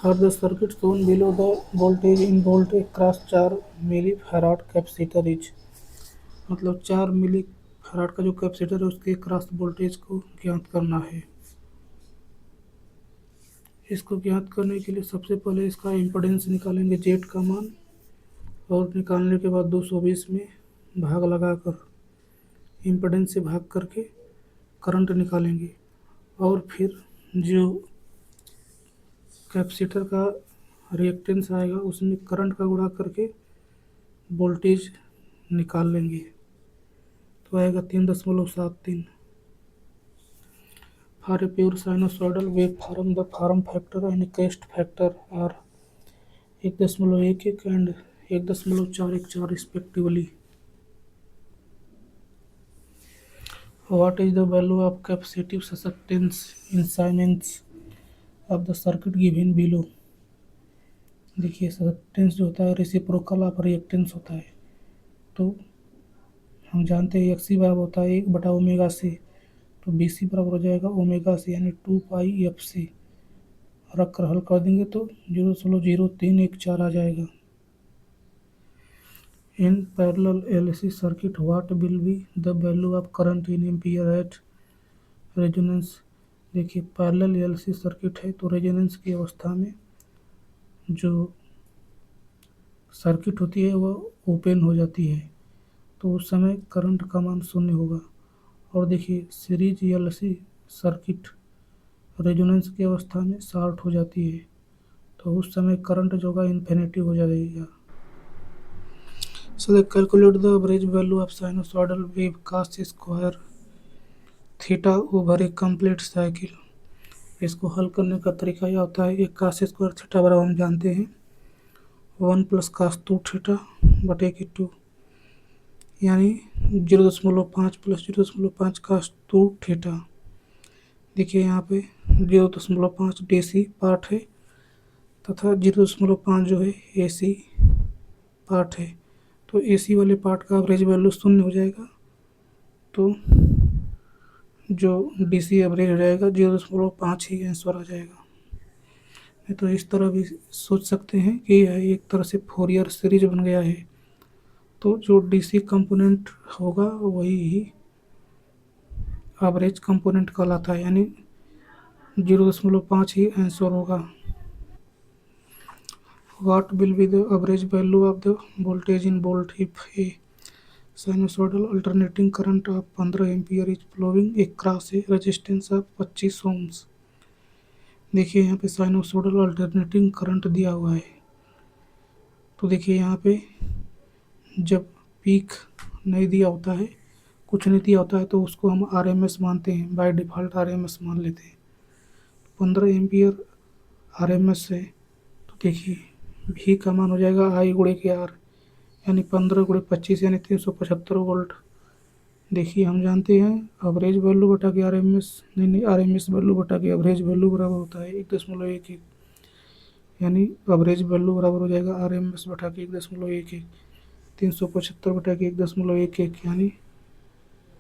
For the circuit shown below, the voltage in volt across 4 milli farad capacitor is, मतलब 4 milli farad का जो capacitor है उसके cross voltage को ज्ञात करना है। इसको ज्ञात करने के लिए सबसे पहले इसका इम्पीडेंस निकालेंगे जेड का मान, और निकालने के बाद 220 में भाग लगाकर इम्पीडेंस से भाग करके करंट निकालेंगे, और फिर जो कैपेसिटर का रिएक्टेंस आएगा उसमें करंट का गुणा करके वोल्टेज निकाल लेंगे, तो आएगा 3.73। For a pure sinusoidal wave form the form factor and crest factor are 1.11 and 1.414 respectively. What is the value of capacitive susceptance in Siemens of the circuit given below? देखिए susceptance जो होता है reciprocal of reactance होता है, तो हम जानते हैं एक्सी बराबर होता है 1/ओमेगा सी, तो बी सी बराबर हो जाएगा ओमेगा सी यानी 2πfc। रख कर हल कर देंगे तो 0.0314 आ जाएगा। In parallel LC circuit what will be the value of current in ampere at resonance. देखिए पैरेलल एलसी सर्किट है तो रेजोनेंस की अवस्था में जो सर्किट होती है वह ओपन हो जाती है, तो उस समय करंट का मान 0 होगा। और देखिए सीरीज एलसी सर्किट रेजोनेंस की अवस्था में शॉर्ट हो जाती है, तो उस समय करंट जो होगा इन्फिनिटी हो जाएगा। सो calculate the average value of sinusoidal wave cos square theta over A complete cycle. इसको हल करने का तरीका यह होता है, एक कॉस स्क्वायर थीटा बराबर हम जानते हैं 1 + cos2 थीटा बटे की 2, यानी 0.5 + 0.5 cos2 थीटा। देखिए यहाँ पे 0.5 डीसी पार्ट है तथा 0.5 जो है एसी पार्ट है, तो एसी वाले पार्ट का एवरेज वैल्यू 0 हो जाएगा, तो जो डीसी एवरेज हो जाएगा 0.5 ही आंसर आ जाएगा। नहीं तो इस तरह भी सोच सकते हैं कि यह एक तरह से फोरियर सीरीज बन गया है, तो जो डीसी कंपोनेंट होगा वही ही एवरेज कंपोनेंट कहलाता है, यानी 0.5 ही आंसर होगा। What will be the average value of the voltage in volt if a sinusoidal alternating current of 15 ampere is flowing across a resistance of 25 ohms। देखिए यहाँ पे साइनोसोडल अल्टरनेटिंग करंट दिया हुआ है, तो देखिए यहाँ पे जब पीक नहीं दिया होता है, कुछ नहीं दिया होता है, तो उसको हम आरएमएस मानते हैं, बाय डिफ़ॉल्ट आरएमएस मान लेते हैं। 15 एम्पीयर आरएमएस है, तो देखिए भी का मान हो जाएगा आई गुणे के आर, यानी 15 गुणे 25 यानी 375 वोल्ट। देखिए हम जानते हैं एवरेज वैल्यू बटा के आरएमएस, नहीं आरएमएस वैल्यू बटा के एवरेज वैल्यू बराबर होता है 1.11, यानी एवरेज वैल्यू बराबर हो जाएगा आरएमएस बटा के 1.11, 375 बटा के 1.11 यानी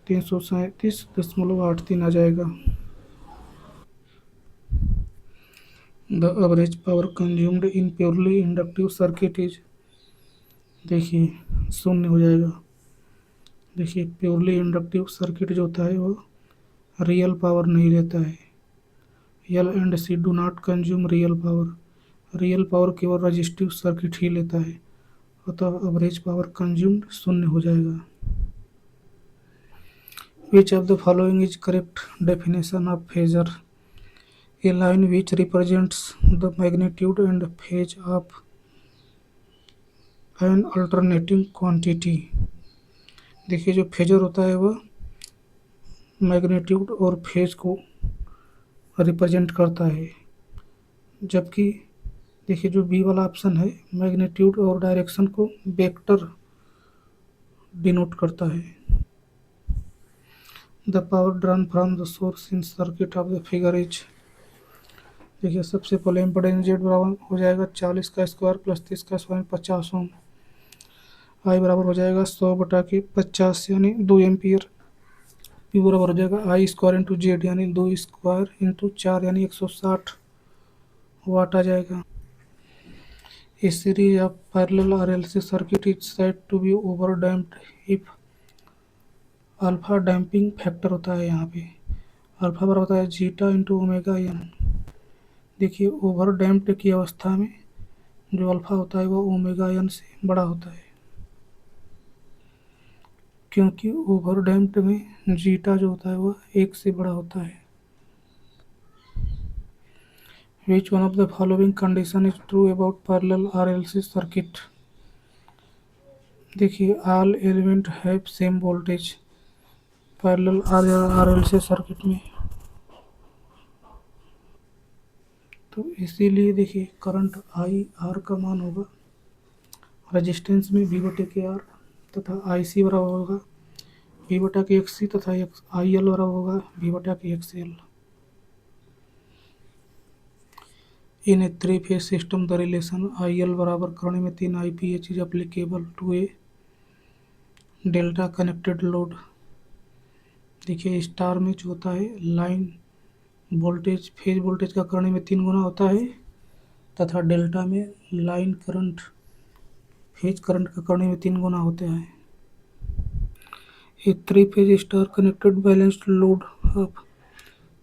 337.83 आ जाएगा। The average power consumed in purely inductive circuit is, देखिए 0 हो जाएगा। देखिए प्योरली इंडक्टिव सर्किट जो होता है वो रियल पावर नहीं लेता है, L and C do not consume real power केवल रजिस्टिव सर्किट ही लेता है, अतः एवरेज पावर कंज्यूम्ड 0 हो जाएगा। Which of the following is correct definition of phasor. A line which represents the magnitude and phase of an alternating quantity। देखिए जो phasor होता है वह मैग्नीट्यूड और फेज को रिप्रेजेंट करता है, जबकि देखिए जो बी वाला ऑप्शन है मैग्नीट्यूड और डायरेक्शन को वेक्टर डिनोट करता है। The power drawn from the source in circuit of the figure is, देखिए सबसे पहले इम्पीडेंस जेड बराबर हो जाएगा 40 का स्क्वायर प्लस 30 का स्क्वायर 50 ओम। आई बराबर हो जाएगा 100 बटा के 50 यानी 2 एम्पियर। पी बराबर हो जाएगा आई स्क्वायर इंटू जेड यानी 2 स्क्वायर इंटू 4 यानी 160 वाट आ जाएगा। A series of parallel RLC circuit is said to be overdamped if alpha damping factor होता है यहाँ पे। अल्फा बराबर होता है जीटा इंटू ओमेगा एन। देखिए ओवर डैम्प्ड की अवस्था में जो अल्फा होता है वो ओमेगा एन से बड़ा होता है, क्योंकि ओवर डैम्प्ड में जीटा जो होता है वो 1 से बड़ा होता है। Which one of the following condition is true about parallel RLC circuit? देखिए all element have same voltage parallel RLC circuit में, तो इसीलिए देखिए करंट आई आर का मान होगा रेजिस्टेंस में वी बटे के आर, तथा आई सी बराबर होगा वी बटा के एक्स सी, तथा आई एल बराबर होगा वी बटा के X L. In a 3 phase system the relation I L बराबर करने में 3 I P H is applicable to a delta connected load. देखिए स्टार में जो होता है लाइन वोल्टेज फेज वोल्टेज का करने में 3 गुना होता है, तथा डेल्टा में लाइन करंट फेज करंट का करने में 3 गुना होता है। एक 3 phase star connected balanced load of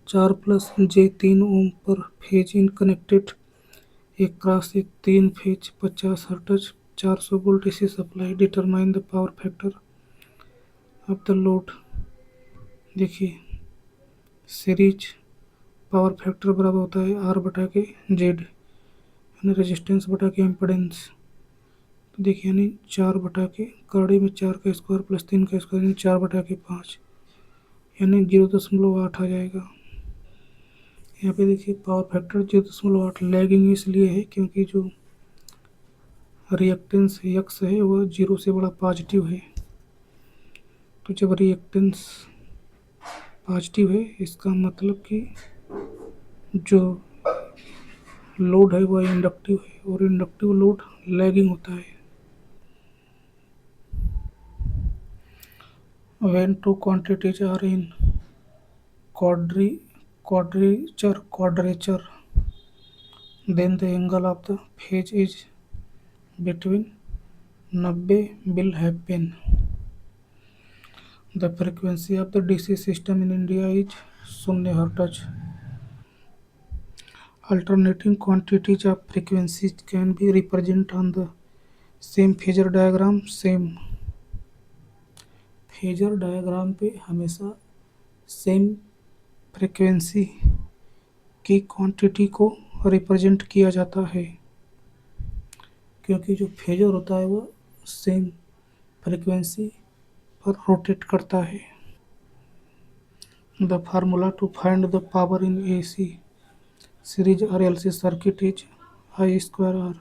4 plus j 3 ohm per phase in connected across एक 3 phase 50 hertz 400 volt AC supply determine the power factor of the load. देखिए series power factor बराबर होता है आर बटा के Z, यानी resistance बटा के इम्पीडेंस। तो देखिए यानी 4 बटा के करड़े में 4 का स्क्वायर प्लस 3 का स्क्वायर यानी 4 बटा के 5, यानी 0.8 आ जाएगा। यहाँ पे देखिए पावर फैक्टर 0.8 लैगिंग इसलिए है क्योंकि जो रिएक्टेंस यक्स है वो 0 से बड़ा पॉजिटिव है। तो जब रिएक्टेंस पॉजिटिव है इसका मतलब कि जो लोड है वह इंडक्टिव है, और इंडक्टिव लोड लैगिंग होता है। When two quantities are in quadrature, then the angle of the phase is between 90 will happen. The frequency of the DC system in India is 0 Hz. Alternating quantities of frequencies can be represented on the same phasor diagram. Same phasor diagram पे हमेशा same frequency की quantity को represent किया जाता है, क्योंकि जो phasor होता है वो सेम फ्रीक्वेंसी पर रोटेट करता है। The formula to find the power in AC series RLC circuit is I square R,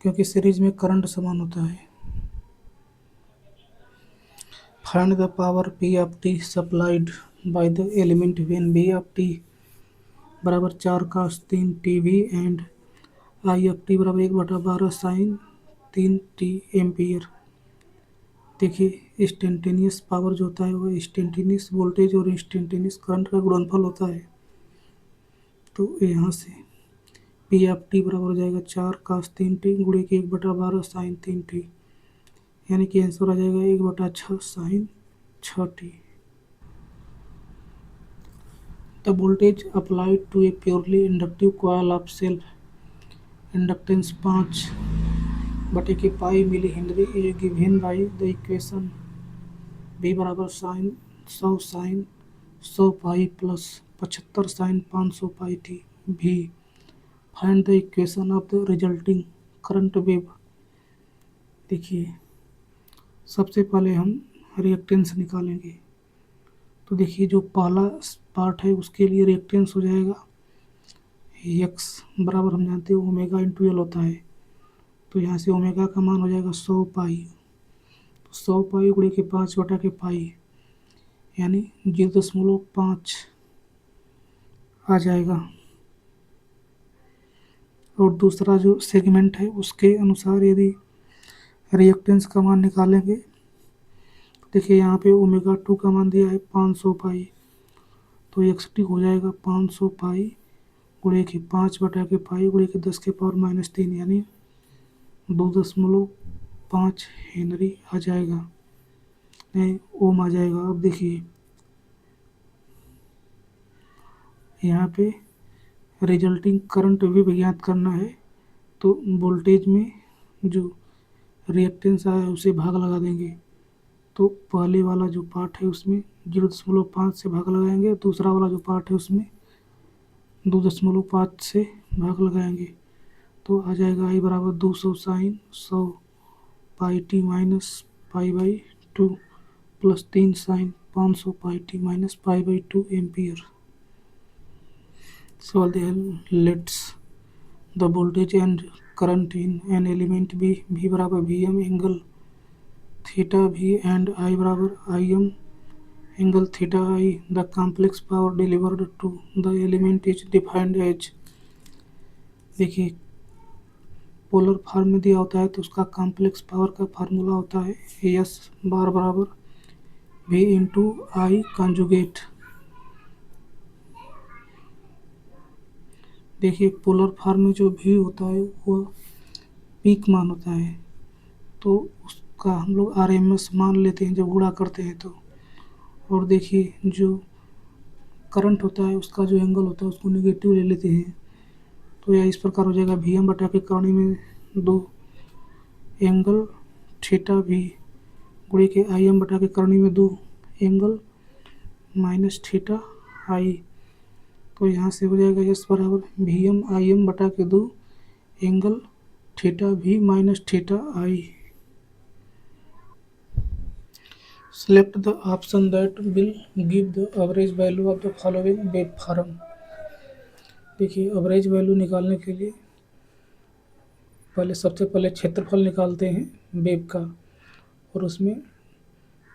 क्योंकि सीरीज में करंट समान होता है। Find the power P of t supplied by the element when V of t बराबर 4 cos 3 TV and I of t बराबर 1/12 sin 3 t ampere. देखिए instantaneous power जो होता है वो इंस्टेंटेनियस वोल्टेज और इंस्टेंटेनियस करंट का गुणनफल होता है। तो यहाँ से P of t बराबर हो जाएगा 4 cos 3 t गुणे के 1/12 sin 3 t, यानी कि आंसर आ जाएगा 1/6 sign 6t। The voltage applied to a purely inductive coil of self inductance 5 बटे के pi milli henry is given by the equation V बराबर sine 100 sine 100 pi plus 75 sine 500 pi t। V find the equation of the resulting current wave. देखिए सबसे पहले हम reactance निकालेंगे। तो देखिए जो पहला पार्ट है उसके लिए रिएक्टेंस हो जाएगा एक्स बराबर हम जानते हैं ओमेगा इंटू एल होता है, तो यहाँ से ओमेगा का मान हो जाएगा 100 पाई, तो 100 पाई गुणे के 5 बटा के पाई यानी 0.5 आ जाएगा। और दूसरा जो सेगमेंट है उसके अनुसार यदि रिएक्टेंस का मान निकालेंगे, देखिए यहाँ पे ओमेगा 2 का मान दिया है 500 पाई, तो एक्स टी हो जाएगा 500 पाई गुणे के 5 बटा के पाई गुणे के 10 के पावर -3 यानी 2.5 हेनरी आ जाएगा, नहीं ओम आ जाएगा। अब देखिए यहाँ पे रिजल्टिंग करंट भी ज्ञात करना है, तो वोल्टेज में जो रिएक्टेंस आया है उसे भाग लगा देंगे। तो पहले वाला जो पार्ट है उसमें 0.5 से भाग लगाएंगे, दूसरा वाला जो पार्ट है उसमें 2.5 से भाग लगाएंगे। तो आ जाएगा आई बराबर 200 sine 100 pi t minus pi by 2 plus 3 sine 500 pi t minus pi by 2 ampere. So let's the voltage and current in an element V बराबर Vm angle theta V and I बराबर Im angle theta I। The complex power delivered to the element is defined as, देखिए polar form में दिया होता है तो उसका complex power का फार्मूला होता है एस बार बराबर V इंटू आई कंजुगेट। देखिए पोलर फॉर्म में जो भी होता है वो पीक मान होता है, तो उसका हम लोग आरएमएस मान लेते हैं जब गुणा करते हैं तो। और देखिए जो करंट होता है उसका जो एंगल होता है उसको नेगेटिव ले लेते हैं, तो यह इस प्रकार हो जाएगा वी एम बटा के करणी में 2 एंगल थीटा वी गुणे के आई एम बटा के करणी में 2 एंगल माइनस थीटा आई। तो यहाँ से हो जाएगा एस बराबर वी एम आई एम बटा के 2 angle theta V minus theta I. Select the option that will give the average value of the following waveform। देखिए एवरेज वैल्यू निकालने के लिए सबसे पहले क्षेत्रफल निकालते हैं वेव का, और उसमें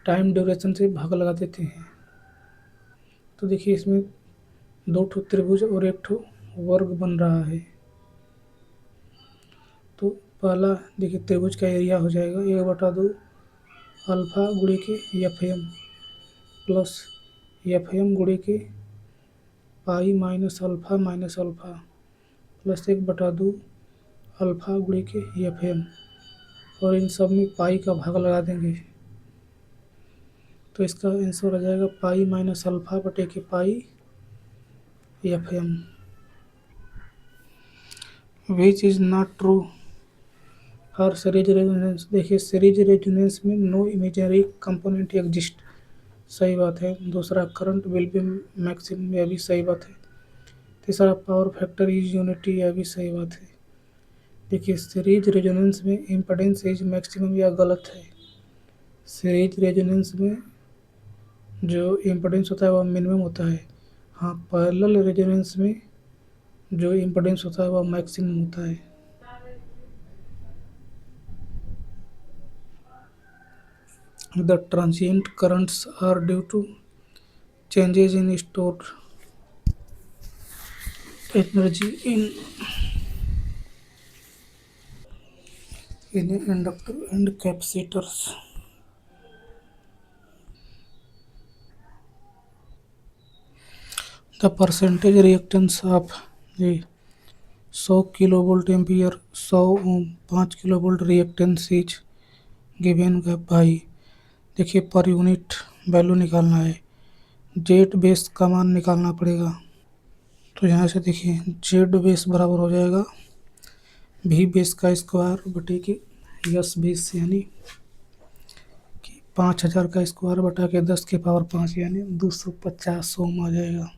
टाइम ड्यूरेशन से भाग लगा देते हैं। तो देखिए इसमें 2 ठो त्रिभुज और 1 ठो वर्ग बन रहा है। तो पहला देखिए त्रिभुज का एरिया हो जाएगा 1/2 अल्फा गुणे के F M plus F M गुणे के pi minus alpha plus 1/2 alpha गुणे के एफ एम, और इन सब में पाई का भाग लगा देंगे। तो इसका आंसर आ जाएगा पाई माइनस अल्फा बटे के pi F M. Which is not true for series resonance. देखिए सीरीज रेजोनेंस में नो इमेजिनरी कंपोनेंट एग्जिस्ट, सही बात है। दूसरा करंट विल बी मैक्सिमम, यह भी सही बात है। तीसरा पावर फैक्टर इज यूनिटी, यह भी सही बात है। देखिए सीरीज रेजोनेंस में इम्पीडेंस इज मैक्सिमम, यह गलत है। सीरीज रेजोनेंस में जो इम्पीडेंस होता है वह मिनिमम होता है। हाँ पैरेलल रेजोनेंस में जो इम्पीडेंस होता है वह मैक्सिमम होता है। The transient currents are due to changes in stored energy in inductor and capacitors। The percentage reactance of a 100 kilovolt ampere 100 ohm 5 kilovolt reactance is given by, देखिए per unit value निकालना है, Z base का मान निकालना पड़ेगा। तो यहाँ से देखिए जेड बेस बराबर हो जाएगा भी बेस का स्क्वायर बटे के यस बेस, यानी कि 5000 का स्क्वायर बटा के 10 के पावर 5 यानी 250 ओम आ जाएगा।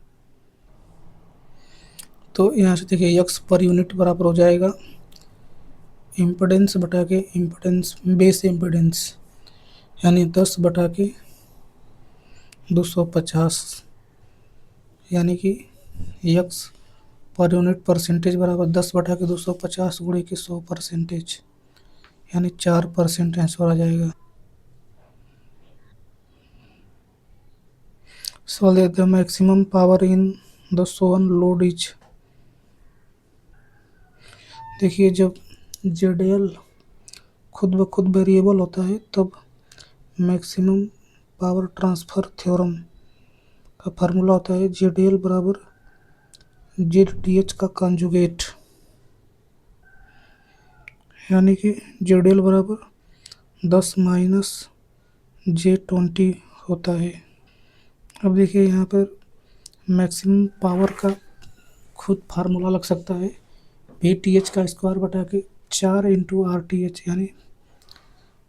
तो यहाँ से देखिए यक्स पर यूनिट बराबर हो जाएगा इम्पीडेंस बटा के इम्पीडेंस बेस इम्पीडेंस, यानी 10 बटा के 250, यानी कि यक्स पर यूनिट परसेंटेज बराबर 10 बटा के 250 गुणे के 100%, यानी 4% आंसर आ जाएगा। Solve the maximum power in the shown load is. देखिए जब जेडीएल खुद ब खुद वेरिएबल होता है तब मैक्सिमम पावर ट्रांसफ़र थ्योरम का फार्मूला होता है जेडीएल बराबर जेड टी एच का कंजुगेट, यानी कि जेड एल बराबर 10 माइनस J20 होता है। अब देखिए यहाँ पर मैक्सिमम पावर का खुद फार्मूला लग सकता है, VTH का स्क्वायर बटा के 4 इंटू RTH, यानी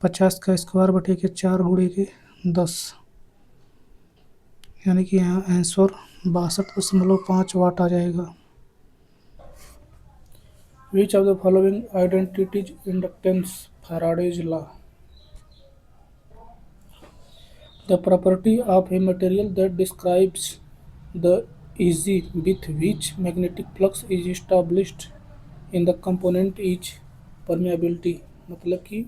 50 का स्क्वायर बटे के 4 गुणे के 10, यानी कि यहाँ आंसर 62.5 वाट आ जाएगा। Which of the following identities inductance Faraday's law. The property of a material that describes the ease with which magnetic flux is established in the component is permeability। मतलब कि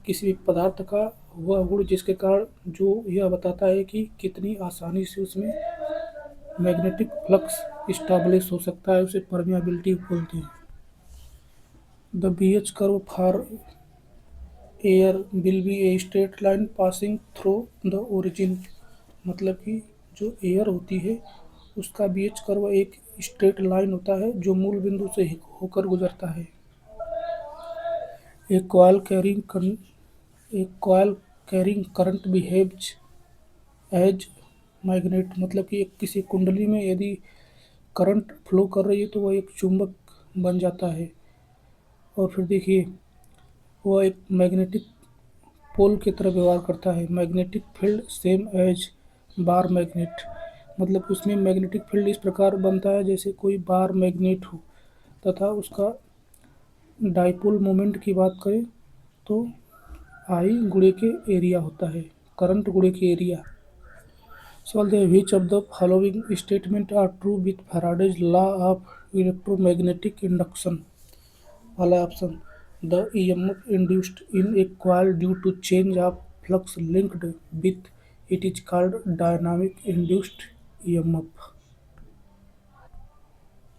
किसी भी पदार्थ का वह गुण जिसके कारण जो यह बताता है कि कितनी आसानी से उसमें मैग्नेटिक फ्लक्स इस्टाब्लिश हो सकता है, उसे परमियाबिलिटी बोलते हैं। The BH curve for air will be a straight line passing through the origin. मतलब कि जो एयर होती है उसका BH कर्व एक स्ट्रेट लाइन होता है जो मूल बिंदु से होकर गुजरता है। एक coil carrying current behaves as magnet. मतलब कि एक किसी कुंडली में यदि करंट फ्लो कर रही है तो वह एक चुंबक बन जाता है। और फिर देखिए वह एक मैग्नेटिक पोल की तरह व्यवहार करता है। Magnetic field same as bar magnet. मतलब उसमें मैग्नेटिक फील्ड इस प्रकार बनता है जैसे कोई बार मैग्नेट हो, तथा उसका डाइपोल मोमेंट की बात करें तो आई गुणे के एरिया होता है, करंट गुणे के एरिया। सवाल है which of the following statement are true with Faraday's law of electromagnetic induction. वाला option the EMF induced in a coil due to change of flux linked with it is called dynamic induced EMF।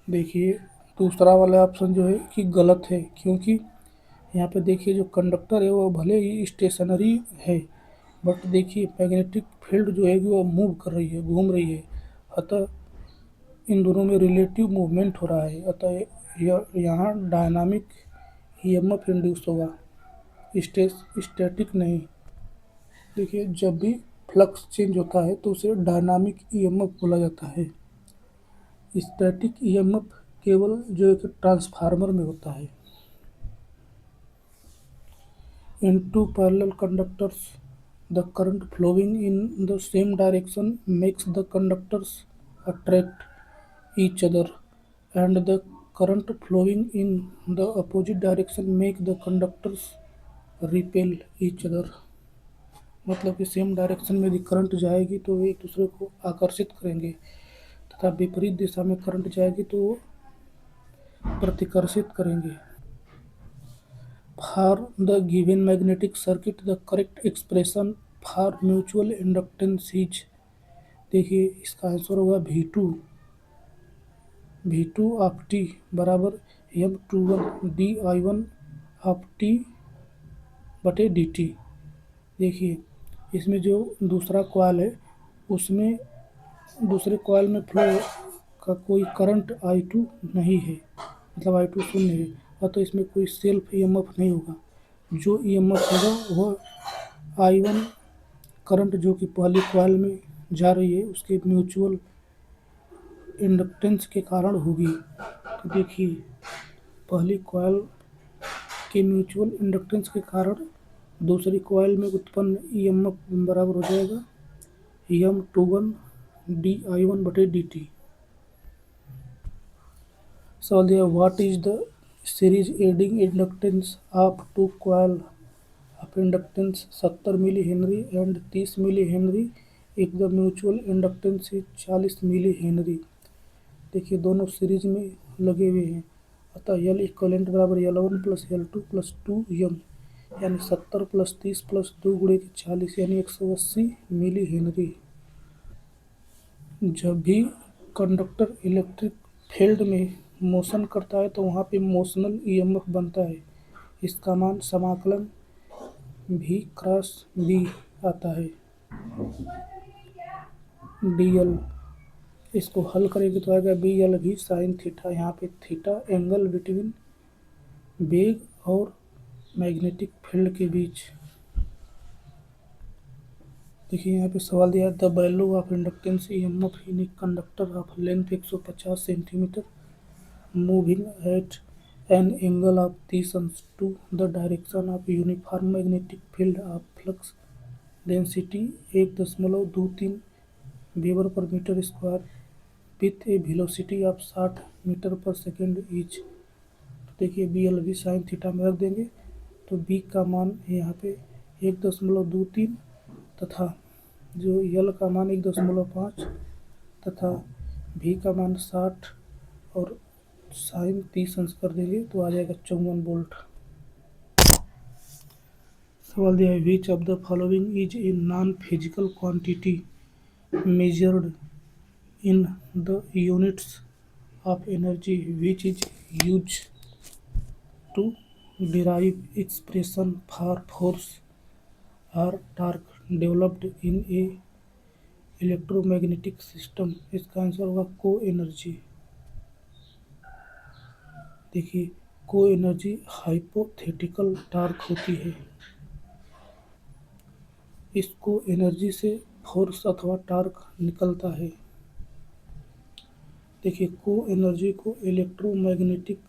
देखिए दूसरा वाला option जो है कि गलत है, क्योंकि यहाँ पे देखिए जो कंडक्टर है वो भले ही स्टेशनरी है, बट देखिए मैग्नेटिक फील्ड जो है वो मूव कर रही है, घूम रही है, अतः इन दोनों में रिलेटिव मूवमेंट हो रहा है, अतः यहाँ डायनामिक EMF इंड्यूस होगा, स्टैटिक नहीं। देखिए जब भी फ्लक्स चेंज होता है तो उसे डायनामिक EMF बोला जाता है। स्टैटिक EMF केवल जो एक ट्रांसफार्मर में होता है। In two parallel conductors, the current flowing in the same direction makes the conductors attract each other, and the current flowing in the opposite direction make the conductors repel each other। मतलब कि same direction में यदि current जाएगी तो वे एक दूसरे को आकर्षित करेंगे, तथा विपरीत दिशा में करंट जाएगी तो वो प्रतिकर्षित करेंगे। For the given magnetic circuit the correct expression for mutual inductance is. देखिए इसका आंसर होगा V2 ऑफ टी बराबर M21 dI1 ऑफ टी बटे dt। देखिए इसमें जो दूसरा कॉइल है उसमें दूसरे कॉइल में फ्लो का कोई करंट I2 नहीं है, मतलब I2 शून्य है, अतः इसमें कोई सेल्फ EMF नहीं होगा। जो EMF होगा वह I1 करंट जो कि पहली कॉइल में जा रही है उसके म्यूचुअल इंडक्टेंस के कारण होगी। तो देखिए पहली कॉइल के म्यूचुअल इंडक्टेंस के कारण दूसरी कॉइल में उत्पन्न EMF बराबर हो जाएगा M21 dI1 बटे dt। सवाल दिया what is the series aiding inductance of two coil of inductance 70 milli henry and 30 milli henry if the mutual inductance is 40 milli henry. देखिए दोनों सीरीज में लगे हुए हैं, अतः L इक्वलेंट बराबर L1 plus L2 plus 2M, यानी 70 plus 30 plus 2 गुणे के 40 यानी 180 मिली हेनरी। जब भी कंडक्टर इलेक्ट्रिक फील्ड में मोशन करता है तो वहाँ पे मोशनल EMF बनता है। इसका मान समाकलन V क्रॉस B आता है dl। इसको हल करेंगे तो आएगा BL भी साइन थीटा। यहाँ पे थीटा एंगल बिटवीन वेग और मैग्नेटिक फील्ड के बीच। देखिए यहाँ पे सवाल दिया है, the value of inductance EMF in a conductor of length 150 centimetre moving at an angle of 30° to the direction of uniform magnetic field of flux density 1.23 weber per metre square with a velocity of 60 metre per second each. देखिए B L V sine theta में रख देंगे तो B का मान यहाँ पे 1.23 तथा जो यल का मान 1.5 तथा भी का मान 60 और साइन 30 अंश कर देंगे तो आ जाएगा 54 वोल्ट। सवाल दिया है, which of the following is a non physical quantity measured in the units of energy which is use to derive expression for force और torque developed in a electromagnetic system. इसका आंसर होगा co energy. देखिए को energy hypothetical torque होती है। इस को energy से फोर्स अथवा टॉर्क निकलता है। देखिए को एनर्जी को इलेक्ट्रोमैग्नेटिक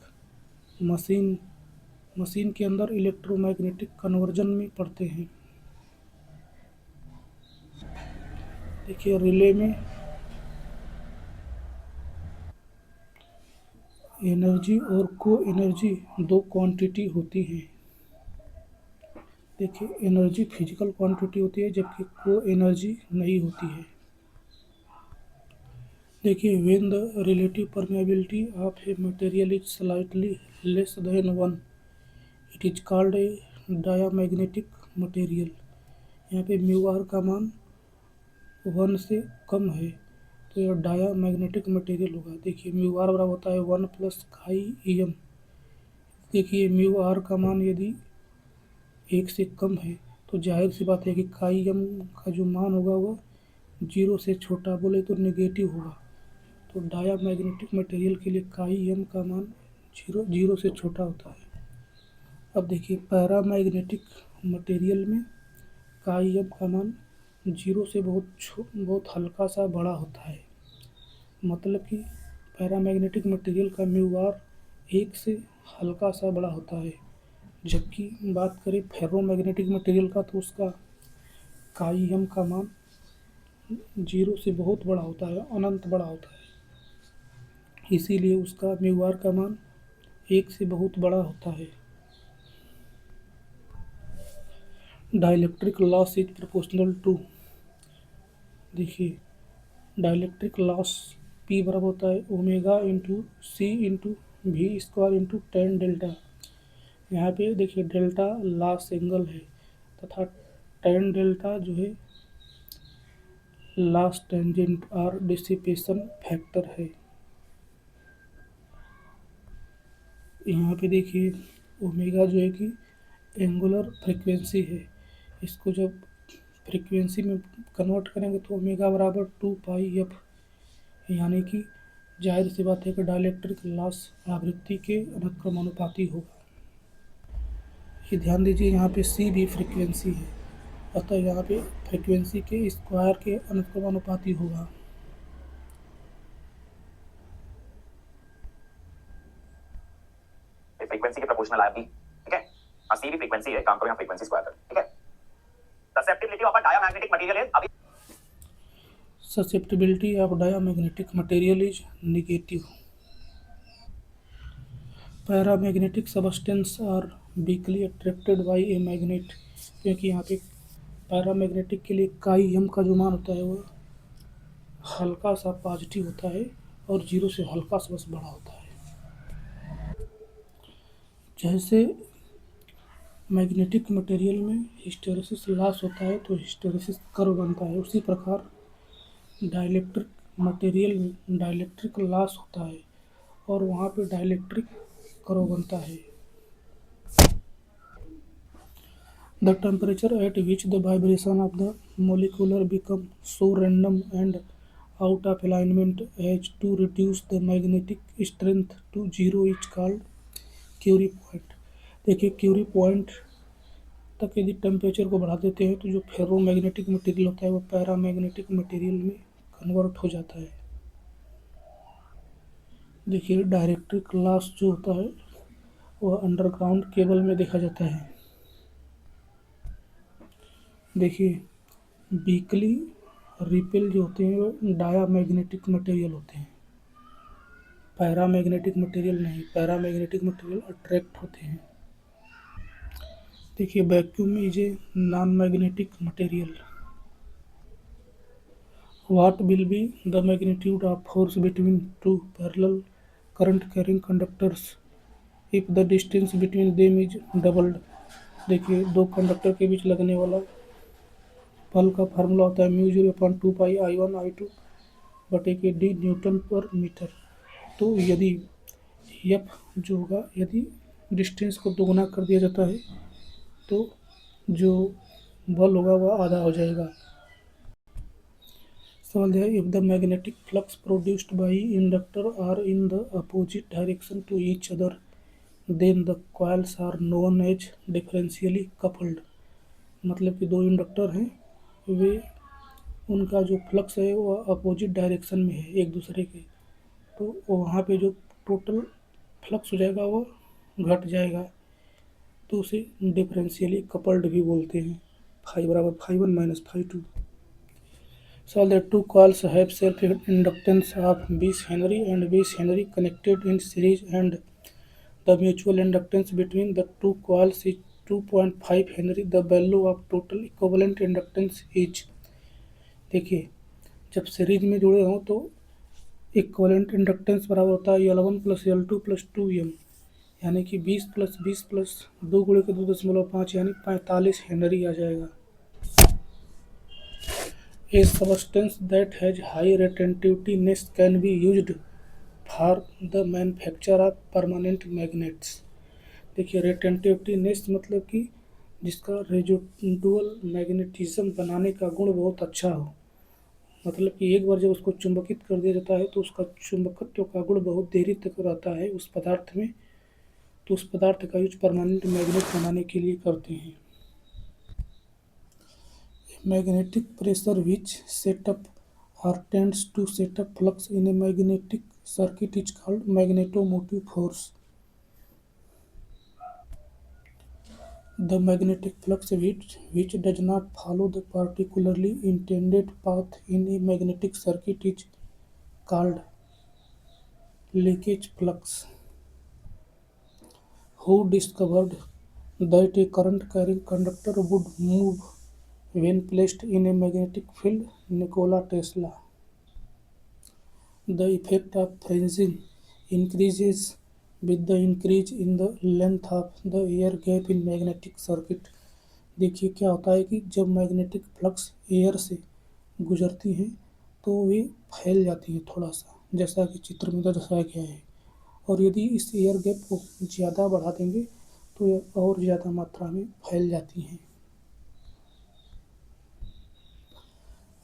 मशीन के अंदर इलेक्ट्रोमैग्नेटिक कन्वर्जन में पढ़ते हैं। देखिए रिले में एनर्जी और को एनर्जी दो क्वांटिटी होती हैं। देखिए एनर्जी फिजिकल क्वांटिटी होती है जबकि को एनर्जी नहीं होती है। देखिए when the relative permeability of a material is slightly less than 1 it is called a diamagnetic material. यहाँ पे म्यू आर का मान 1 से कम है तो यह डायामैग्नेटिक मटेरियल होगा। देखिए म्यू आर बराबर होता है 1 प्लस काई एम। देखिए म्यू आर का मान यदि 1 से कम है तो जाहिर सी बात है कि काई एम का जो मान होगा वह 0 से छोटा, बोले तो नेगेटिव होगा। तो डायामैग्नेटिक मटेरियल के लिए काई एम का मान 0 से छोटा होता है। अब देखिए पैरामैग्नेटिक मटेरियल में काई एम का मान 0 से बहुत हल्का सा बड़ा होता है। मतलब कि पैरामैग्नेटिक मटेरियल का म्यू आर 1 से हल्का सा बड़ा होता है। जबकि बात करें फेरोमैग्नेटिक मटेरियल का तो उसका काई एम का मान 0 से बहुत बड़ा होता है, अनंत बड़ा होता है। इसीलिए उसका म्यू आर का मान 1 से बहुत बड़ा होता है। Dielectric loss is proportional to. देखिए डाइलेक्ट्रिक लॉस P बराबर होता है omega into C into V square into tan delta. यहाँ पे देखिए डेल्टा लॉस एंगल है तथा टेन डेल्टा जो है लॉस टेंजेंट और डिसिपेशन फैक्टर है। यहाँ पे देखिए ओमेगा जो है कि एंगुलर फ्रीक्वेंसी है। इसको जब फ्रीक्वेंसी में कन्वर्ट करेंगे तो ओमेगा बराबर 2πf, यानी कि जाहिर सी बात है कि डाइलेक्ट्रिक लॉस आवृत्ति के अनुक्रमानुपाती होगा। ये ध्यान दीजिए यहाँ पे सी भी फ्रीक्वेंसी है, अतः यहाँ पे फ्रीक्वेंसी के स्क्वायर के अनुक्रमानुपाती होगा। फ्रीक्वेंसी के प्रोपोर्शनल आया भी, ठीक है। और सी भी फ्रीक्वेंसी है, काम करो यहाँ फ्रीक्वेंसी स्क्वायर कर, ठीक है। Susceptibility of a diamagnetic material is, अभी susceptibility of diamagnetic material is negative. Paramagnetic substance are weakly attracted by a magnet. क्योंकि यहाँ पे पैरामैग्नेटिक के लिए काई एम का जो मान होता है वह हल्का सा पॉजिटिव होता है और 0 से हल्का सा बस बड़ा होता है। जैसे मैग्नेटिक मटेरियल में हिस्टेरेसिस लॉस होता है तो हिस्टेरेसिस कर्व बनता है, उसी प्रकार डाइलेक्ट्रिक मटेरियल में डाइलेक्ट्रिक लॉस होता है और वहाँ पे डाइलेक्ट्रिक कर्व बनता है। The temperature at which the vibration of the molecular become so random and out of alignment as to reduce the magnetic strength to 0 is called Curie point. देखिए Curie point तक यदि temperature को बढ़ा देते हैं तो जो फेरोमैग्नेटिक मटेरियल होता है वो पैरामैग्नेटिक मटेरियल में कन्वर्ट हो जाता है। देखिए डायरेक्ट्रिक लॉस जो होता है वह अंडरग्राउंड केबल में देखा जाता है। देखिए वीकली रिपेल जो होते हैं वो डायामैग्नेटिक मटेरियल होते हैं, पैरामैग्नेटिक मटेरियल नहीं। पैरामैग्नेटिक मटेरियल अट्रैक्ट होते हैं। देखिए वैक्यूम में is a non magnetic material. What will be the magnitude of force between two parallel current carrying conductors if the distance between them is doubled? देखिए दो conductor के बीच लगने वाला बल का फार्मूला होता है μ0/2πI1I2 बटे के डी न्यूटन पर मीटर। तो यदि एफ जो होगा, यदि डिस्टेंस को दोगुना कर दिया जाता है तो जो बल होगा वह आधा हो जाएगा। सवाल है if the magnetic flux produced by inductor are in the opposite direction to each other then the coils are known as differentially coupled. मतलब कि दो इंडक्टर हैं, वे उनका जो फ्लक्स है वह अपोजिट डायरेक्शन में है एक दूसरे के, तो वहाँ पे जो टोटल फ्लक्स हो जाएगा वह घट जाएगा, तो उसे डिफरेंशियली कपल्ड भी बोलते हैं। फाई बराबर phi one minus phi two. So the two coils have self-inductance of 20 Henry and 20 Henry connected in series, and the mutual inductance between the two coils is 2.5 Henry. The value of total equivalent inductance is। देखिए जब series में जुड़े हों तो equivalent inductance बराबर होता है L1 + L2 + 2M, यानी कि 20 + 20 + 2 × 2.5 यानी 45 हेनरी आ जाएगा। A substance that has high retentiveness can be used for the manufacture of permanent magnets। देखिए रेटेंटिवनेस मतलब कि जिसका रेजिडुअल मैग्नेटिज्म बनाने का गुण बहुत अच्छा हो, मतलब कि एक बार जब उसको चुंबकित कर दिया जाता है तो उसका चुंबकत्व का गुण बहुत देरी तक रहता है उस पदार्थ में, तो उस पदार्थ का यूज परमानेंट मैग्नेट बनाने के लिए करते हैं। Magnetic pressure which set up or tends to set up flux in a magnetic circuit is called magnetomotive force। The magnetic flux which does not follow the particularly intended path in a magnetic circuit is called leakage flux। Who discovered that a current carrying conductor would move when placed in a magnetic field? Nikola Tesla। The effect of fringing increases with the increase in the length of the air gap in magnetic circuit। देखिए क्या होता है कि जब magnetic flux air से गुजरती हैं तो वे फैल जाती हैं थोड़ा सा, जैसा कि चित्र में दर्शाया गया है, और यदि इस एयर गैप को ज़्यादा बढ़ा देंगे तो यह और ज़्यादा मात्रा में फैल जाती हैं।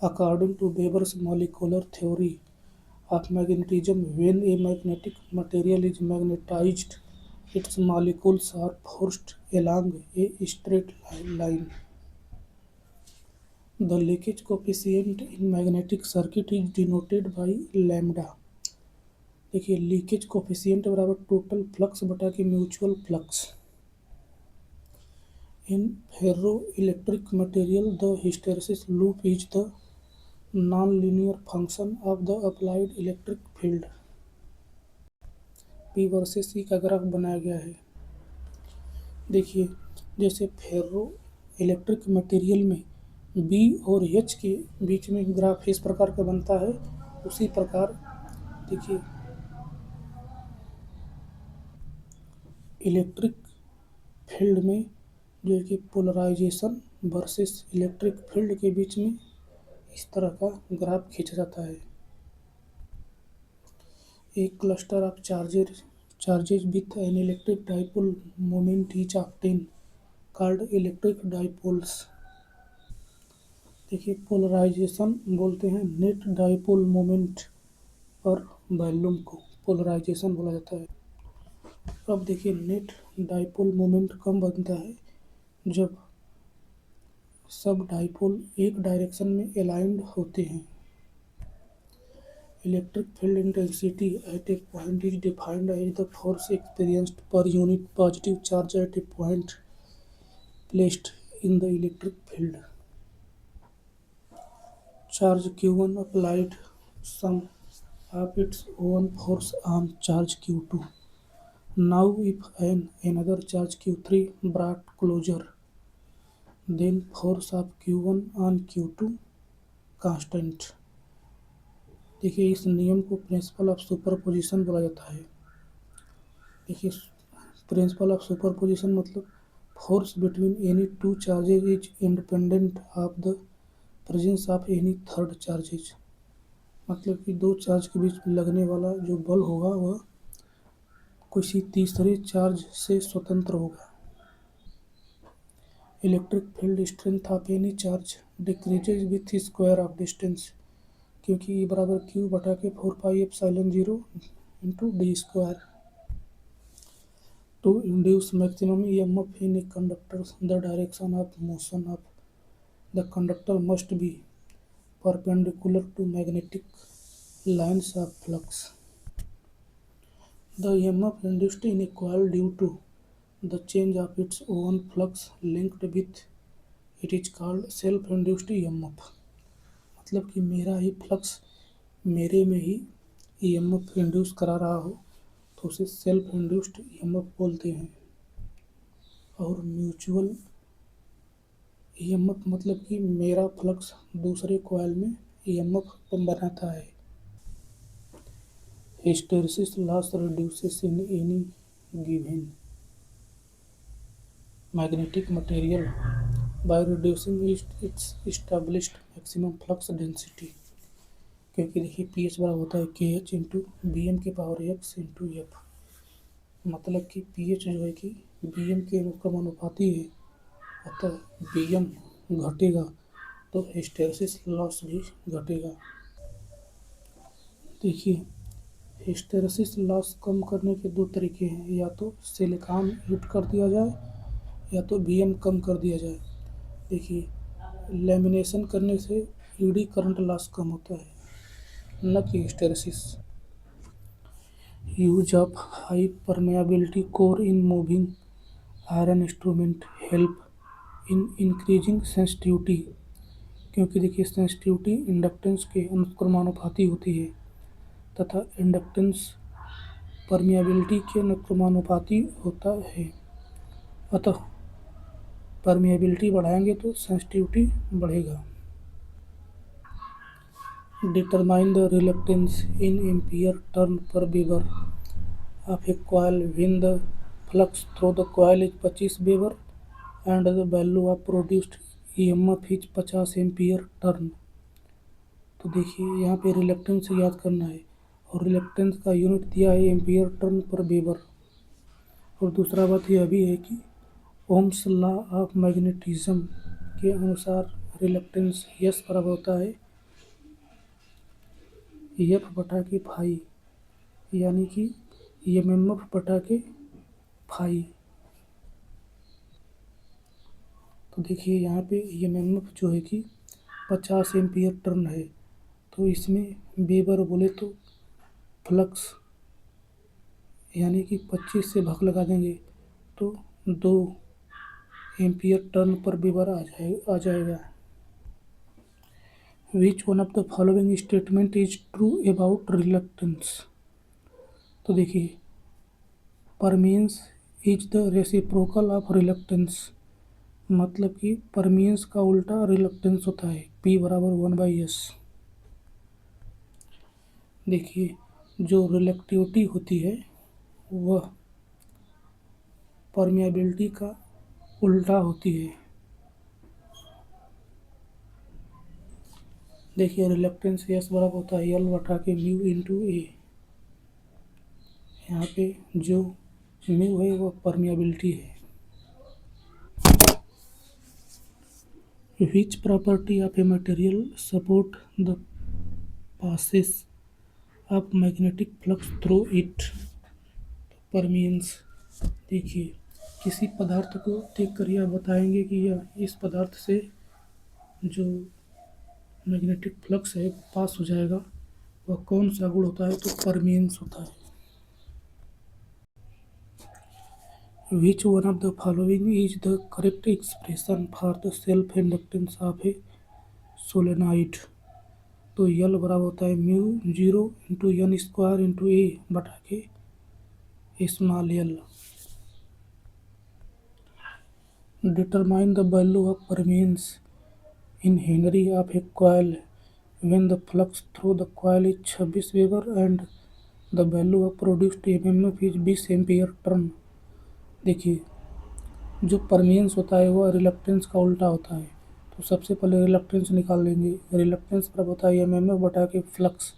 According to Weber's molecular theory of magnetism, when a magnetic material is magnetized, its molecules are forced along a straight line। The leakage coefficient in magnetic circuit is denoted by lambda। देखिए leakage coefficient बराबर total flux बटा के mutual flux. In ferro electric material the hysteresis loop is the non-linear function of the applied electric field. P versus C का graph बनाया गया है। देखिए जैसे फेरो इलेक्ट्रिक मटेरियल में बी और एच के बीच में ग्राफ इस प्रकार का बनता है, उसी प्रकार देखिए इलेक्ट्रिक फील्ड में जो है कि पोलराइजेशन वर्सेस इलेक्ट्रिक फील्ड के बीच में इस तरह का ग्राफ खींचा जाता है। एक cluster of charges with an electric dipole moment is often called electric dipoles. देखिए पोलराइजेशन बोलते हैं नेट डाइपोल मोमेंट पर वॉल्यूम को पोलराइजेशन बोला जाता है। अब देखिए नेट डाइपोल मोमेंट कम बनता है जब सब डाइपोल एक डायरेक्शन में अलाइंड होते हैं। Electric field intensity at A point is defined as the force experienced per unit positive charge at a point placed in the electric field. Charge Q1 applied some of its own force on charge Q2. Now if another charge Q3 brought closer, then force of Q1 on Q2 constant. देखिए इस नियम को principle of superposition बोला जाता है। देखिए principle of superposition मतलब force between any two charges is independent of the presence of any third charges. मतलब कि दो चार्ज के बीच में लगने वाला जो बल होगा वह किसी तीसरे चार्ज से स्वतंत्र होगा। Electric field strength of any charge decreases with square of distance, क्योंकि E बराबर क्यू बटा के 4πε0 into d square. To induce maximum EMF in a conductor, the direction of motion of the conductor must be perpendicular to magnetic lines of flux. The EMF induced in a coil due to the change of its own flux linked with it is called self-induced EMF. मतलब कि मेरा ही flux मेरे में ही EMF induce करा रहा हो तो उसे सेल्फ इंड्यूस्ड EMF बोलते हैं। और म्यूचुअल EMF मतलब कि मेरा फ्लक्स दूसरे कॉइल में EMF बनाता है। Hysteresis loss reduces in any given magnetic material by reducing it's established maximum flux density, क्योंकि देखिए पीएच बराबर होता है KH इंटू BM के पावर X इंटू F। मतलब कि पीएच जो है कि BM के अनुपाती है, अतः BM घटेगा तो हिस्टेरेसिस लॉस भी घटेगा। देखिए हिस्टेरेसिस लॉस कम करने के दो तरीके हैं, या तो सिलिकॉन हीट कर दिया जाए या तो BM कम कर दिया जाए। देखिए लेमिनेशन करने से ED करंट लॉस कम होता है, न कि hysteresis. Use of high permeability core in moving iron instrument help in increasing sensitivity, क्योंकि देखिए सेंसिटिविटी इंडक्टेंस के अनुक्रमानुपाती होती है तथा इंडक्टेंस परमिएबिलिटी के अनुक्रमानुपाती होता है। अतः परमिएबिलिटी बढ़ाएंगे तो सेंसिटिविटी बढ़ेगा। Determine the reluctance in ampere turn per weber of a coil when the flux through the coil is 25 weber and the value of produced EMF is 50 ampere turn. तो देखिए यहाँ पे रिलक्टेंस याद करना है और रिलक्टेंस का यूनिट दिया है एम्पियर टर्न पर वेबर। और दूसरा बात यह भी है कि ओम्स लॉ ऑफ मैग्नेटिज्म के अनुसार रिलक्टेंस यस बराबर होता है F बटा के फाई, यानी कि EMF बटा के फाई। तो देखिए यहाँ पे EMF जो है कि 50 एम्पियर टर्न है, तो इसमें वेबर बोले तो फ्लक्स यानी कि 25 से भाग लगा देंगे तो 2 एम्पियर टर्न पर वेबर आ जाएगा। Which one of the following statement is true about reluctance? तो देखिए permeance is the reciprocal of reluctance, मतलब कि परमीयंस का उल्टा रिलक्टेंस होता है P बराबर 1/S। देखिए जो रिलेक्टिविटी होती है वह परमिएबिलिटी का उल्टा होती है। देखिए रिलक्टेंस S बराबर होता है L बटा के म्यू इंटू A। यहाँ पे जो म्यू है वह परमिएबिलिटी है। Which property of a material support the passage of magnetic flux through it? परमीयंस। देखिए, किसी पदार्थ को देखकर यह बताएंगे कि यह इस पदार्थ से जो मैग्नेटिक फ्लक्स है पास हो जाएगा, वह कौन सा गुण होता है, तो परमीयंस होता है। Which one of the following is the correct expression for the self inductance of a solenoid? तो यल बराबर होता है म्यू 0 × n² × a बटा के small L. Determine the value of permeance in Henry of a coil when the flux through the coil is 26 Weber and the value of produced EMF is 20 ampere turn. देखिए, जो परमीयंस होता है वह reluctance का उल्टा होता है, तो सबसे पहले रिलक्टेंस निकाल लेंगे। रिलक्टेंस बराबर होता है एमएमएफ बटा के फ्लक्स।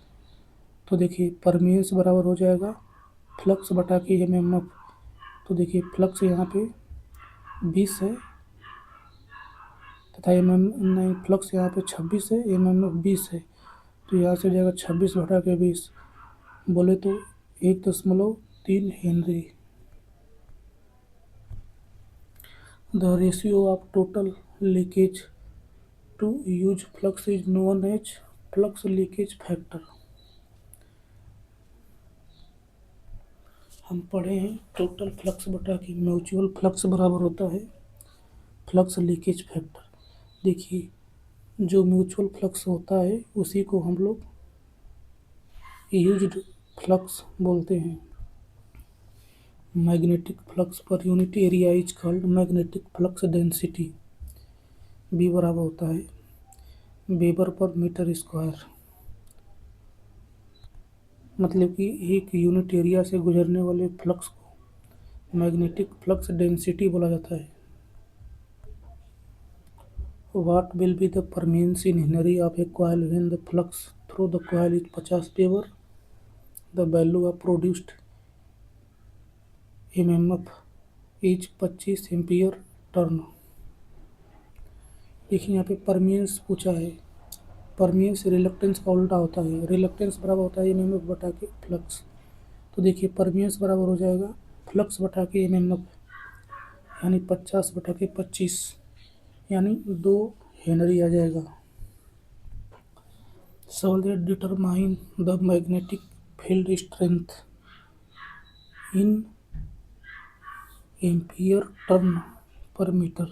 तो देखिए, परमीयंस बराबर हो जाएगा फ्लक्स बटा के एमएमएफ। तो देखिए, फ्लक्स यहाँ पे 20 है तथा फ्लक्स यहाँ पे 26 है, एमएमएफ 20 है, तो यहाँ से हो जाएगा 26 बटा के 20, बोले तो 1.3 Henry. The ratio of total leakage to used flux is known as flux leakage factor। हम पढ़े हैं टोटल फ्लक्स बटा के म्यूचुअल फ्लक्स बराबर होता है फ्लक्स लीकेज फैक्टर। देखिए, जो म्यूचुअल फ्लक्स होता है उसी को हम लोग यूज्ड फ्लक्स बोलते हैं। Magnetic flux per unit area is called magnetic flux density. B बराबर होता है वेबर पर मीटर स्क्वायर। मतलब कि एक यूनिट एरिया से गुजरने वाले फ्लक्स को मैग्नेटिक फ्लक्स डेंसिटी बोला जाता है। What will be the permeance in Henry of a coil when the flux through the coil is 50 Weber? The value of produced EMF is 25 ampere turn. देखिए, यहाँ पे परमीयंस पूछा है। परमीयंस रिलक्टेंस का उल्टा होता है। रिलक्टेंस बराबर होता है एमएमएफ बटा के फ्लक्स। तो देखिए, परमीयंस बराबर हो जाएगा फ्लक्स बटा के एमएमएफ, यानी 50 बटा के 25, यानी 2 हेनरी आ जाएगा। Solve that determine the magnetic field strength in ampere turn per meter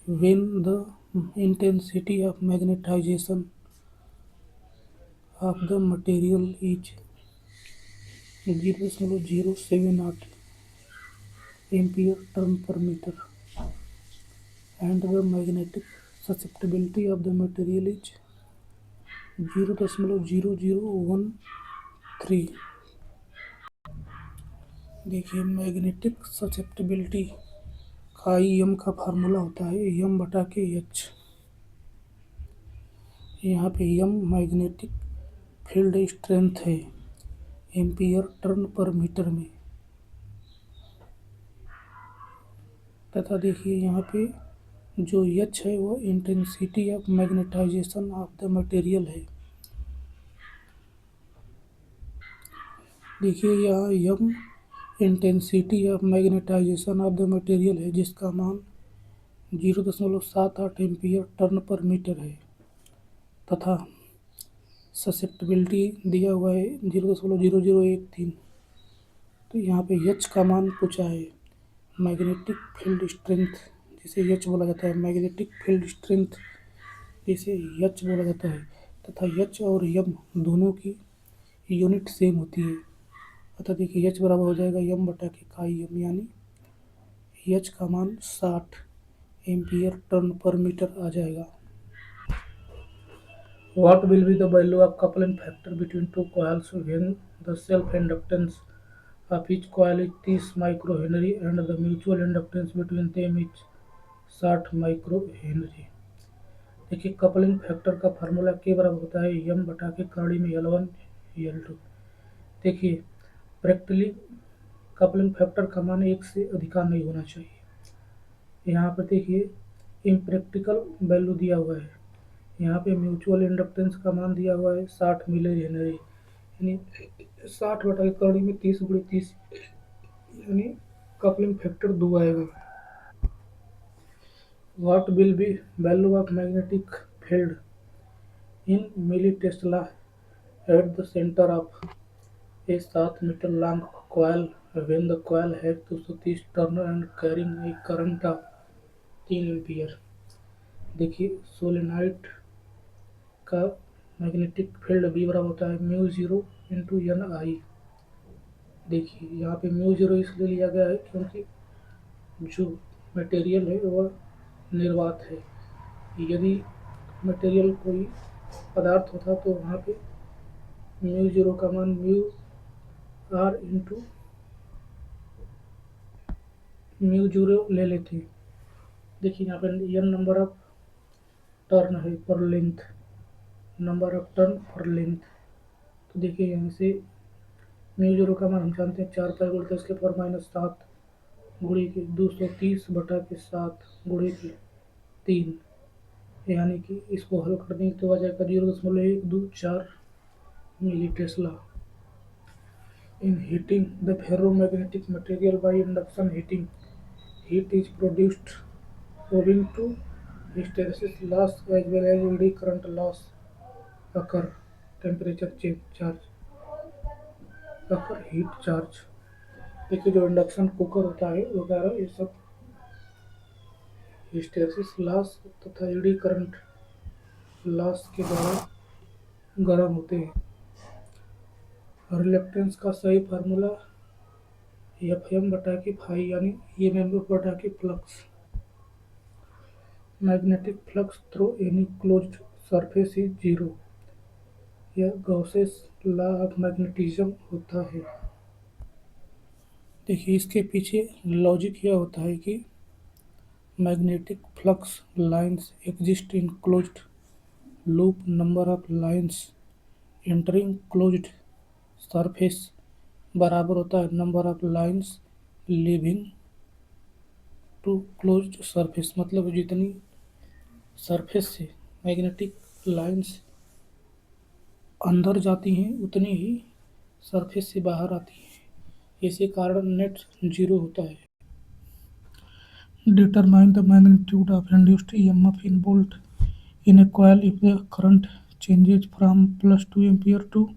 when the intensity of magnetization of the material is 0.078 ampere turn per meter and the magnetic susceptibility of the material is 0.0013। देखिए, magnetic susceptibility का M का formula होता है M बटा के H. यहाँ पे M magnetic field strength है एम्पियर टर्न पर मीटर में, तथा देखिए यहाँ पे जो एच है वो intensity of magnetisation of the material है। देखिए, यहाँ M intensity of magnetisation of the material है, जिसका मान 0.78 एम्पीयर टर्न पर मीटर है, तथा ससेप्टिबिलिटी दिया हुआ है 0.0013। तो यहाँ पे एच का मान पूछा है। मैग्नेटिक फील्ड स्ट्रेंथ जिसे एच बोला जाता है, मैग्नेटिक फील्ड स्ट्रेंथ जिसे एच बोला जाता है, तथा एच और एम दोनों की यूनिट सेम होती है। अतः देखिए, एच बराबर हो जाएगा एम बटा के काई एम, यानी एच का मान 60 एम्पीयर टर्न पर मीटर आ जाएगा। What will be the value of coupling factor between two coils when the self-inductance of each coil is 30 microhenry and the mutual inductance between them is 60 microhenry? देखिए, coupling factor का formula के बराबर होता है M बटा के कड़ी में L1 L2। देखिए, प्रैक्टिकली कपलिंग फैक्टर का मान 1 से अधिक नहीं होना चाहिए। यहाँ पर देखिए, इम्प्रैक्टिकल वैल्यू दिया हुआ है। यहाँ पे म्यूचुअल इंडक्टेंस का मान दिया हुआ है 60 मिली हेनरी, यानी 60 बटा के कड़ी में 30 × 30 यानी कपलिंग फैक्टर 2 आएगा। What will be value of magnetic field in millitesla at the center of a 7 meter long coil when the coil has 230 turn and carrying a current of 3 ampere. देखिए solenoid का magnetic field B बराबर होता है mu zero into N आई। देखिए यहाँ पे mu zero इसलिए लिया गया है क्योंकि जो मटेरियल है वह निर्वात है। यदि मटेरियल कोई पदार्थ होता तो वहाँ पे म्यू जीरो का मान mu R into mu zero ले लेते। देखिए यहाँ पे एन नंबर ऑफ टर्न है पर लेंथ, नंबर ऑफ टर्न पर लेंथ। तो देखिए यहाँ से म्यू जीरो का मान हम जानते हैं 4 पाई × 10⁻⁷ गुणे के 230/7 गुणे के 3, यानी कि इसको हल कर देंगे तो आ जाएगा 0.124 मिली Tesla. In heating the ferromagnetic material by induction heating, heat is produced owing to hysteresis loss as well as eddy current loss occur, temperature change charge occur, heat charge। देखिए जो इंडक्शन कुकर होता है वगैरह ये सब hysteresis loss तथा eddy current loss के द्वारा गर्म होते हैं। रिलेक्टेंस का सही फार्मूला एफ बटा की फाई यानी ईएमएफ बटा की flux. Magnetic flux through any closed surface is zero. यह गॉसेस लॉ ऑफ मैग्नेटिज्म होता है। देखिए इसके पीछे लॉजिक यह होता है कि magnetic flux lines exist in closed loop, number of lines entering closed surface बराबर होता है number of lines leaving to closed surface. मतलब जितनी सरफेस से मैग्नेटिक लाइंस अंदर जाती हैं उतनी ही सरफेस से बाहर आती हैं, इसी कारण नेट जीरो होता है। Determine the magnitude of induced EMF in volt in a coil if the current changes from +2 ampere to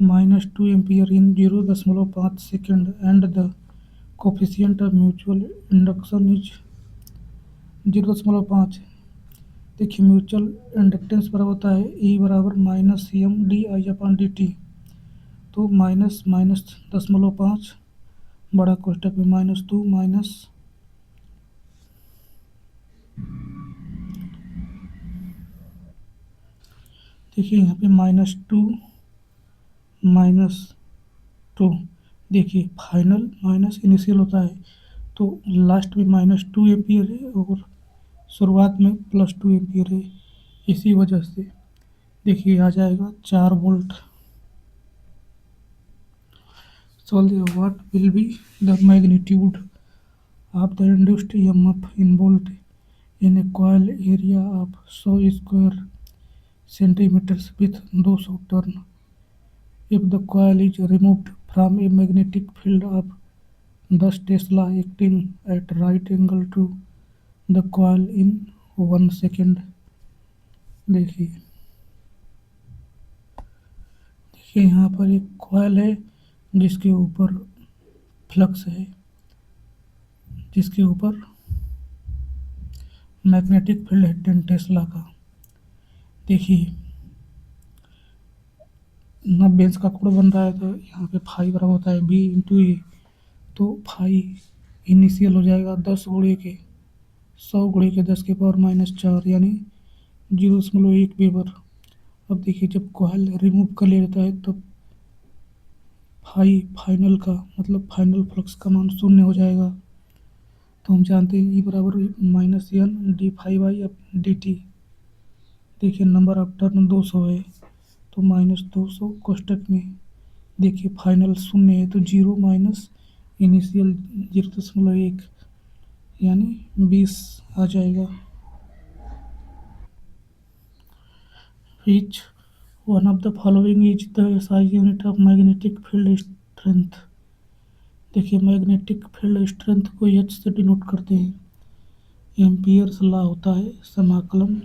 -2 ampere in 0.5 second and the coefficient of mutual induction is 0.5। देखिए mutual inductance बराबर होता है E बराबर -CM/dI/dt। तो minus minus 0.5 बड़ा कोष्टक में -2 minus देखिए यहाँ पे -2 देखिए फाइनल माइनस इनिशियल होता है तो लास्ट में -2 एम्पियर है और शुरुआत में +2 एम्पियर है। इसी वजह से देखिए आ जाएगा 4 volt. Solve what will be the magnitude of the induced EMF in volt in a coil area of 100 square centimetres with 200 turn if the coil is removed from a magnetic field of 10 Tesla acting at right angle to the coil in 1 second। देखिए देखिए यहाँ पर एक coil है जिसके ऊपर flux है, जिसके ऊपर मैग्नेटिक फील्ड है 10 टेस्ला का। देखिए ना बेंच का कोण बन रहा है तो यहाँ पे फाई बराबर होता है बी इंटू ए। तो फाई इनिशियल हो जाएगा 10 गुणे के 100 गुणे के 10⁻⁴ यानी 0.1 वेबर। अब देखिए जब कॉइल रिमूव कर लिया जाता है तब फाई फाइनल का मतलब फाइनल फ्लक्स का मान 0 हो जाएगा। तो हम जानते हैं ई बराबर -N/dφ/dt। देखिए नंबर ऑफ टर्न 200 है तो -200 कोष्टक में देखिए फाइनल 0 है तो 0 माइनस इनिशियल 0.1 यानी 20 आ जाएगा। Which one of the following is the SI unit of magnetic field strength? देखिए मैग्नेटिक फील्ड स्ट्रेंथ को एच से डिनोट करते हैं। एम्पियर्स लॉ होता है समाकलन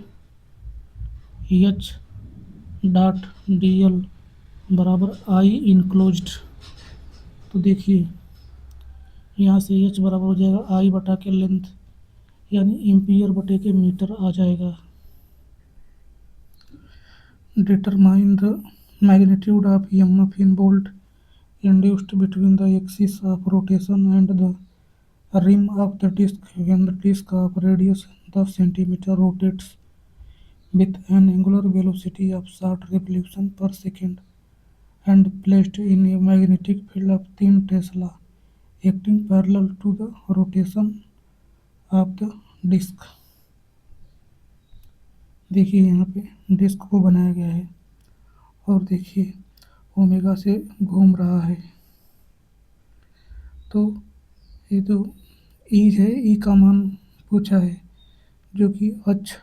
एच डॉट डी एल बराबर आई इनक्लोज्ड। तो देखिए यहाँ से एच बराबर हो जाएगा आई बटा के लेंथ, यानी एम्पियर बटे के मीटर आ जाएगा। Determine the magnitude of EMF in volt induced between the axis of rotation and the rim of the disk when the disk of radius 10 cm rotates with an angular velocity of short revolution per second and placed in a magnetic field of 3 Tesla acting parallel to the rotation of the disk। देखिए यहाँ पे disc को बनाया गया है और देखिए omega से घूम रहा है। तो ये जो ई है, ई का मान पूछा है जो कि अक्ष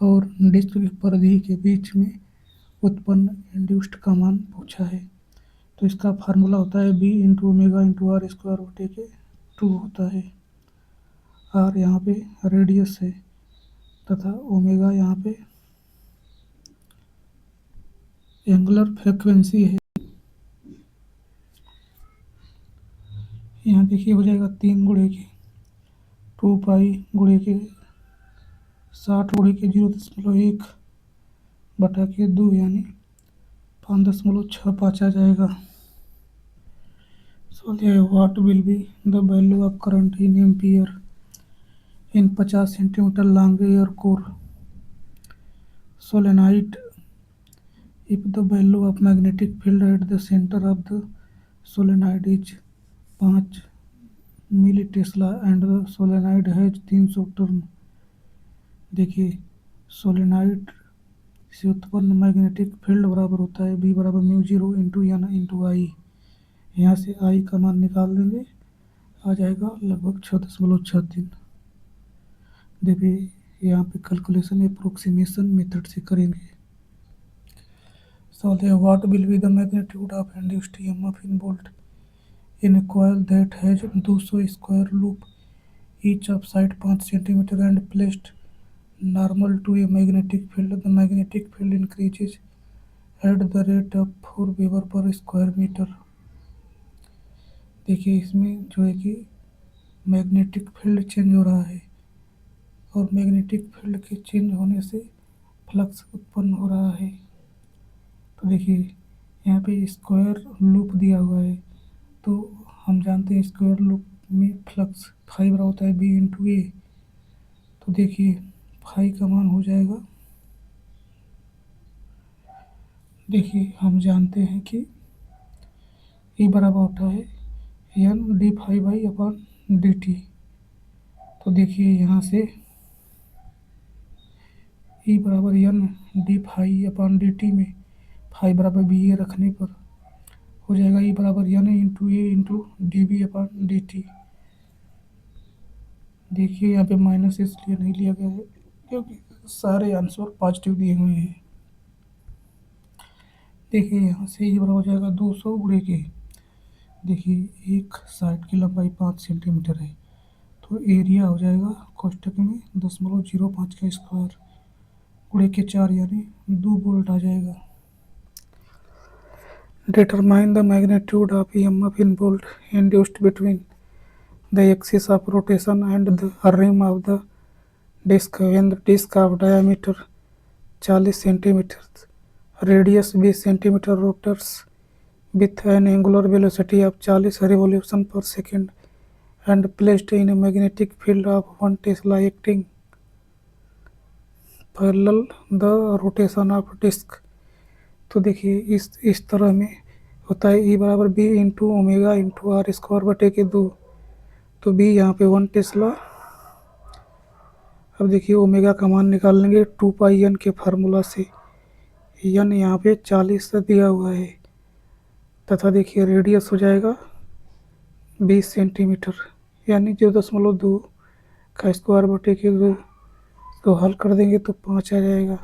और डिस्क की परिधि के बीच में उत्पन्न इंड्यूस्ड का मान पूछा है। तो इसका फार्मूला होता है B into omega into R square बटे के 2 होता है। आर यहाँ पे रेडियस है तथा ओमेगा यहाँ पे एंगुलर फ्रिक्वेंसी है। यहाँ देखिए हो जाएगा 3 गुणे के 2 पाई गुणे के 60 गुणे के 0.1 बटा के 2 यानी 5.65 आ जाएगा। So what will be the value of current in ampere in 50 centimeter long air core solenoid if the value of magnetic field at the center of the solenoid is 5 milli-tesla and the solenoid has 300 turn। देखिए solenoid से उत्पन्न magnetic field बराबर होता है B बराबर mu zero into n into i. यहाँ से आई का मान निकाल देंगे, आ जाएगा लगभग 6.63। देखिए यहाँ पे कैलकुलेशन अप्रोक्सीमेशन मेथड से करेंगे। So what will be the magnitude of induced EMF in volt in a coil that has 200 square loop each of side 5 cm and placed normal to a magnetic field? The magnetic field increases at the rate of 4 Weber per square meter। देखिए इसमें जो है कि magnetic field change हो रहा है और magnetic field के चेंज होने से फ्लक्स उत्पन्न हो रहा है। तो देखिए यहाँ पे स्क्वायर लूप दिया हुआ है, तो हम जानते हैं स्क्वायर लूप में फ्लक्स फाई बराबर होता है बी इंटू ए। तो देखिए फाई का मान हो जाएगा, देखिए हम जानते हैं कि ई बराबर होता है n d phi by upon d t. तो देखिए यहाँ से ई बराबर n d phi upon d t में फाई बराबर बी ए रखने पर हो जाएगा ई बराबर n into a into d B upon d t. देखिए यहाँ पे माइनस इसलिए नहीं लिया गया है क्योंकि सारे आंसर पॉजिटिव दिए हुए हैं। देखिए यहाँ से ई बराबर हो जाएगा 200 गुणे के, देखिए एक साइड की लंबाई 5 सेंटीमीटर है तो एरिया हो जाएगा कोष्टक में 0.05 का स्क्वायर गुणे के 4 यानी 2 वोल्ट आ जाएगा। Determine the magnitude of EMF in volt induced between the axis of rotation and the rim of the disc when the disc of diameter 40 centimeters radius 20 centimeter rotates with an angular velocity of 40 revolution per second and placed in a magnetic field of 1 Tesla acting parallel the rotation of disc। तो देखिए इस तरह में होता है E बराबर B into omega into R square बटे के 2। तो बी यहाँ पे 1 टेस्ला। अब देखिए ओमेगा का मान निकाल लेंगे 2 पाई एन के फार्मूला से। एन यहाँ पे 40 से दिया हुआ है तथा देखिए रेडियस हो जाएगा 20 सेंटीमीटर यानी 0.2 का स्क्वायर बटे के 2। तो हल कर देंगे तो 5 आ जाएगा।